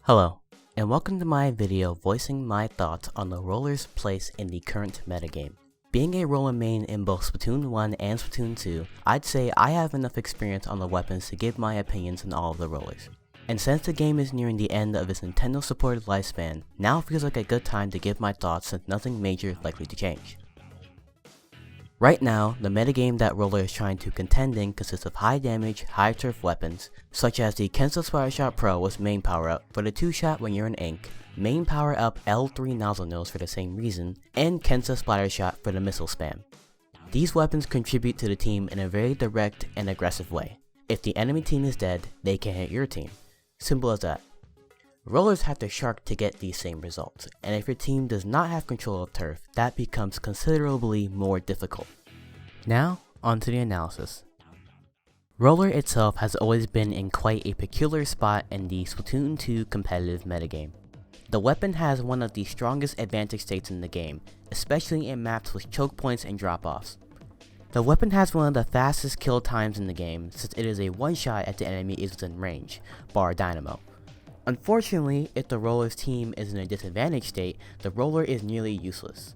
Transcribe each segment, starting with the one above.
Hello, and welcome to my video voicing my thoughts on the roller's place in the current metagame. Being a roller main in both Splatoon 1 and Splatoon 2, I'd say I have enough experience on the weapons to give my opinions on all of the rollers. And since the game is nearing the end of its Nintendo supported lifespan, now feels like a good time to give my thoughts since nothing major is likely to change. Right now, the metagame that Roller is trying to contend in consists of high damage, high turf weapons, such as the Kensa Splat Shot Pro with main power up for the 2-shot when you're in ink, main power up L3 nozzle nose for the same reason, and Kensa Splatter Shot for the missile spam. These weapons contribute to the team in a very direct and aggressive way. If the enemy team is dead, they can hit your team. Simple as that. Rollers have to shark to get these same results, and if your team does not have control of turf, that becomes considerably more difficult. Now, onto the analysis. Roller itself has always been in quite a peculiar spot in the Splatoon 2 competitive metagame. The weapon has one of the strongest advantage states in the game, especially in maps with choke points and drop-offs. The weapon has one of the fastest kill times in the game since it is a one-shot if the enemy is within range, bar Dynamo. Unfortunately, if the roller's team is in a disadvantaged state, the roller is nearly useless.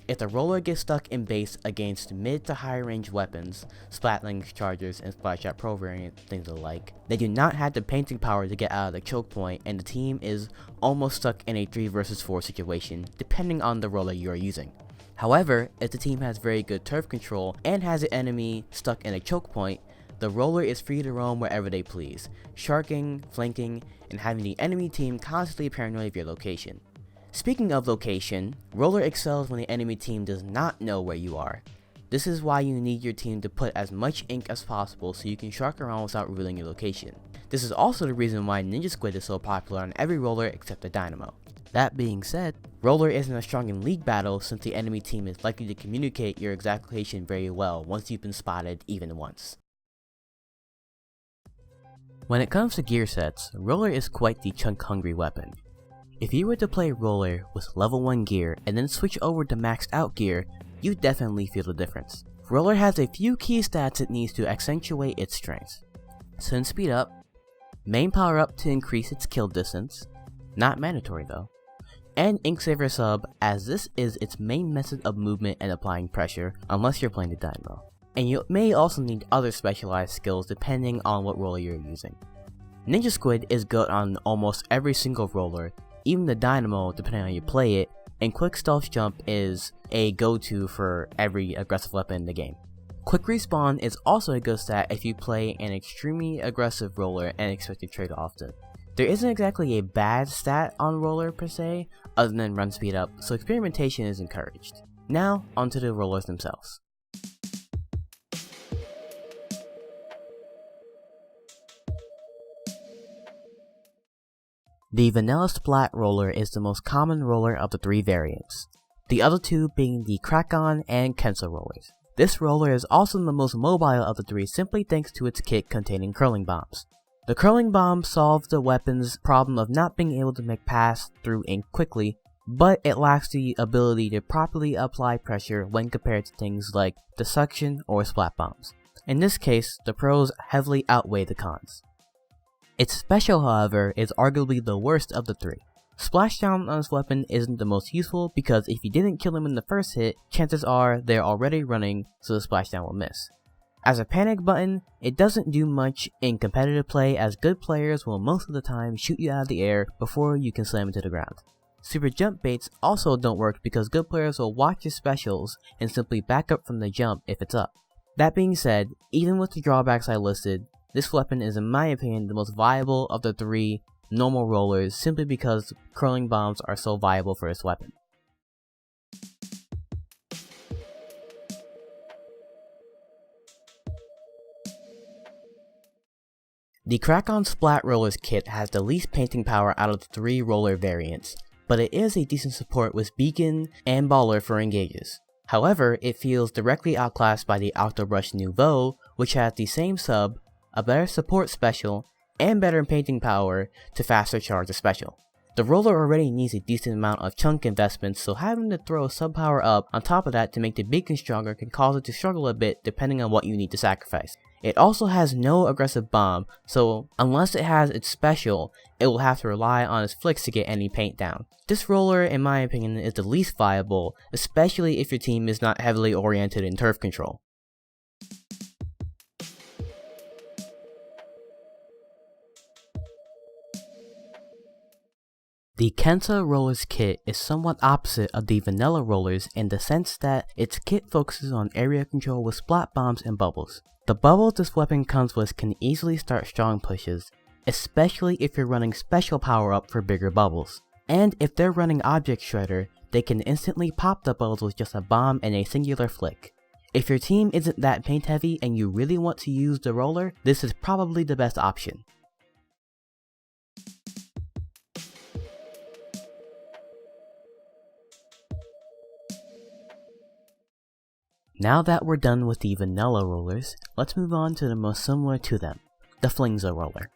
If the roller gets stuck in base against mid to high range weapons, Splatling Chargers and Splat Shot Pro variant, things alike, they do not have the painting power to get out of the choke point and the team is almost stuck in a 3 vs 4 situation depending on the roller you are using. However, if the team has very good turf control and has the enemy stuck in a choke point, the roller is free to roam wherever they please, sharking, flanking, and having the enemy team constantly paranoid of your location. Speaking of location, Roller excels when the enemy team does not know where you are. This is why you need your team to put as much ink as possible so you can shark around without revealing your location. This is also the reason why Ninja Squid is so popular on every roller except the Dynamo. That being said, Roller isn't as strong in league battle since the enemy team is likely to communicate your exact location very well once you've been spotted even once. When it comes to gear sets, Roller is quite the chunk-hungry weapon. If you were to play Roller with level 1 gear and then switch over to maxed out gear, you definitely feel the difference. Roller has a few key stats it needs to accentuate its strengths. Send speed up, main power up to increase its kill distance, not mandatory though, and ink saver sub as this is its main method of movement and applying pressure unless you're playing the Dynamo. And you may also need other specialized skills depending on what roller you're using. Ninja Squid is good on almost every single roller, even the Dynamo depending on how you play it, and Quick Stealth Jump is a go-to for every aggressive weapon in the game. Quick Respawn is also a good stat if you play an extremely aggressive roller and expect to trade often. There isn't exactly a bad stat on roller per se, other than run speed up, so experimentation is encouraged. Now, onto the rollers themselves. The vanilla splat roller is the most common roller of the 3 variants, the other 2 being the Crack-On and Kensa rollers. This roller is also the most mobile of the 3 simply thanks to its kit containing curling bombs. The curling bomb solves the weapon's problem of not being able to make pass through ink quickly, but it lacks the ability to properly apply pressure when compared to things like the suction or splat bombs. In this case, the pros heavily outweigh the cons. Its special, however, is arguably the worst of the 3. Splashdown on this weapon isn't the most useful because if you didn't kill them in the first hit, chances are they're already running so the splashdown will miss. As a panic button, it doesn't do much in competitive play as good players will most of the time shoot you out of the air before you can slam into the ground. Super jump baits also don't work because good players will watch your specials and simply back up from the jump if it's up. That being said, even with the drawbacks I listed, this weapon is in my opinion the most viable of the 3 normal rollers simply because curling bombs are so viable for this weapon. The Crack-On Splat Rollers kit has the least painting power out of the 3 roller variants, but it is a decent support with Beacon and Baller for engages. However, it feels directly outclassed by the Octobrush Nouveau, which has the same sub, a better support special, and better painting power to faster charge the special. The roller already needs a decent amount of chunk investments, so having to throw sub power up on top of that to make the beacon stronger can cause it to struggle a bit depending on what you need to sacrifice. It also has no aggressive bomb, so unless it has its special, it will have to rely on its flicks to get any paint down. This roller, in my opinion, is the least viable, especially if your team is not heavily oriented in turf control. The Kenta Rollers kit is somewhat opposite of the vanilla rollers in the sense that its kit focuses on area control with splat bombs and bubbles. The bubbles this weapon comes with can easily start strong pushes, especially if you're running special power up for bigger bubbles. And if they're running Object Shredder, they can instantly pop the bubbles with just a bomb and a singular flick. If your team isn't that paint heavy and you really want to use the roller, this is probably the best option. Now that we're done with the vanilla rollers, let's move on to the most similar to them, the Flingza roller.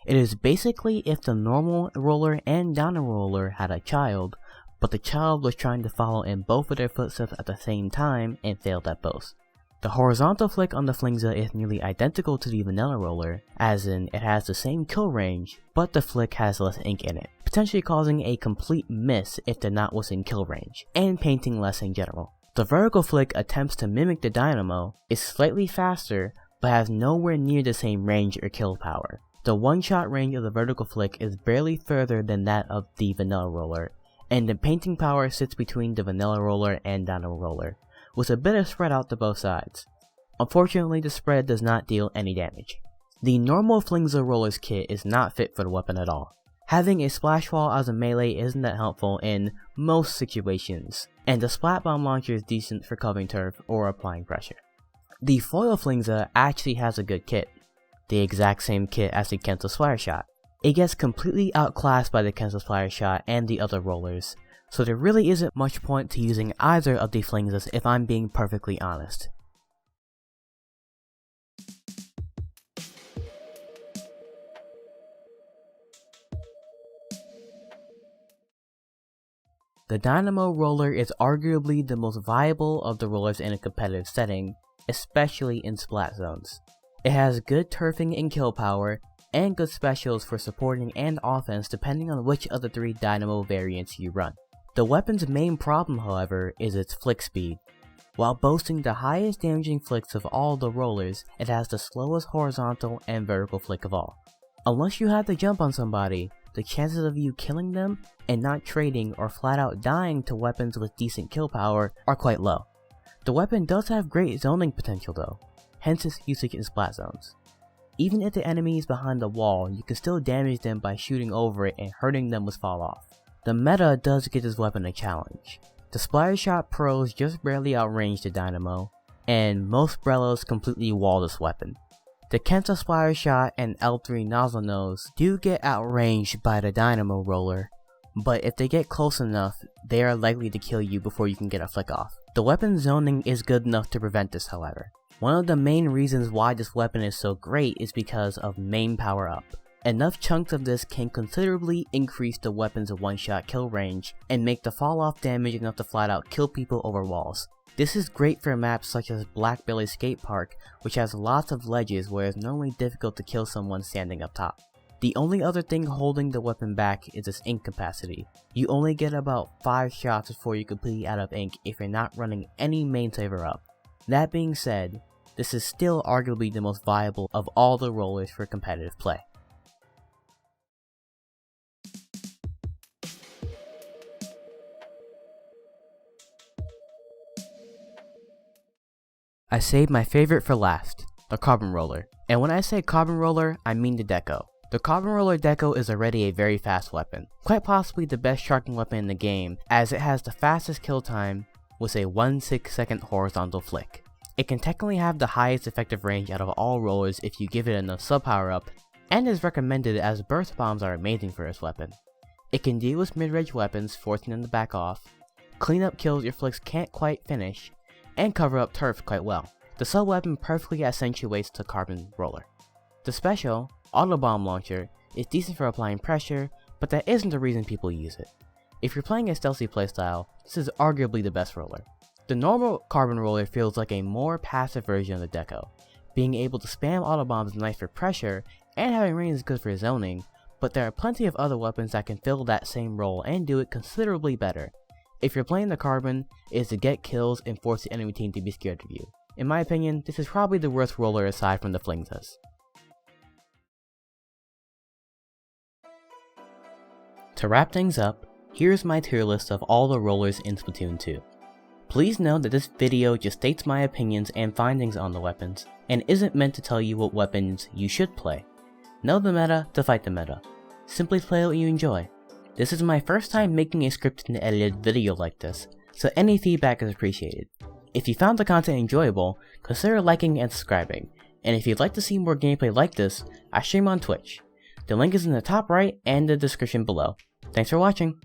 It is basically if the normal roller and Dynamo roller had a child, but the child was trying to follow in both of their footsteps at the same time and failed at both. The horizontal flick on the Flingza is nearly identical to the vanilla roller, as in it has the same kill range, but the flick has less ink in it, potentially causing a complete miss if the knot was in kill range, and painting less in general. The vertical flick attempts to mimic the Dynamo, is slightly faster, but has nowhere near the same range or kill power. The one-shot range of the vertical flick is barely further than that of the vanilla roller, and the painting power sits between the vanilla roller and Dynamo roller, with a bit of spread out to both sides. Unfortunately, the spread does not deal any damage. The normal Flingza Rollers kit is not fit for the weapon at all. Having a splash wall as a melee isn't that helpful in most situations, and the splat bomb launcher is decent for covering turf or applying pressure. The foil Flingza actually has a good kit, the exact same kit as the Kenta Splatter Shot. It gets completely outclassed by the Kenta Splatter Shot and the other rollers, so there really isn't much point to using either of the Flingzas if I'm being perfectly honest. The Dynamo roller is arguably the most viable of the rollers in a competitive setting, especially in splat zones. It has good turfing and kill power, and good specials for supporting and offense depending on which of the three Dynamo variants you run. The weapon's main problem, however, is its flick speed. While boasting the highest damaging flicks of all the rollers, it has the slowest horizontal and vertical flick of all. Unless you have to jump on somebody, the chances of you killing them and not trading or flat out dying to weapons with decent kill power are quite low. The weapon does have great zoning potential though, hence its usage in splat zones. Even if the enemy is behind the wall, you can still damage them by shooting over it and hurting them with fall off. The meta does give this weapon a challenge. The Splatter Shot pros just barely outrange the Dynamo, and most Brellas completely wall this weapon. The Kenta Splatter Shot and L3 Nozzle Nose do get outranged by the Dynamo roller, but if they get close enough, they are likely to kill you before you can get a flick off. The weapon zoning is good enough to prevent this, however. One of the main reasons why this weapon is so great is because of main power up. Enough chunks of this can considerably increase the weapon's one-shot kill range and make the fall off damage enough to flat out kill people over walls. This is great for maps such as Blackbelly Skate Park, which has lots of ledges where it's normally difficult to kill someone standing up top. The only other thing holding the weapon back is its ink capacity. You only get about 5 shots before you completely out of ink if you're not running any main saver up. That being said, this is still arguably the most viable of all the rollers for competitive play. I saved my favorite for last, the Carbon Roller. And when I say Carbon Roller, I mean the Deco. The Carbon Roller Deco is already a very fast weapon, quite possibly the best sharking weapon in the game, as it has the fastest kill time with a 1/6 second horizontal flick. It can technically have the highest effective range out of all rollers if you give it enough sub power up, and is recommended as burst bombs are amazing for this weapon. It can deal with mid-range weapons, forcing them to back off, clean up kills your flicks can't quite finish, and cover up turf quite well. The sub weapon perfectly accentuates the Carbon Roller. The special, Auto Bomb Launcher, is decent for applying pressure, but that isn't the reason people use it. If you're playing a stealthy playstyle, this is arguably the best roller. The normal Carbon Roller feels like a more passive version of the Deco. Being able to spam autobombs is nice for pressure, and having range is good for zoning, but there are plenty of other weapons that can fill that same role and do it considerably better. If you're playing the Carbon, it is to get kills and force the enemy team to be scared of you. In my opinion, this is probably the worst roller aside from the Flingtas. To wrap things up, here's my tier list of all the rollers in Splatoon 2. Please note that this video just states my opinions and findings on the weapons, and isn't meant to tell you what weapons you should play. Know the meta to fight the meta. Simply play what you enjoy. This is my first time making a scripted and edited video like this, so any feedback is appreciated. If you found the content enjoyable, consider liking and subscribing, and if you'd like to see more gameplay like this, I stream on Twitch. The link is in the top right and the description below. Thanks for watching!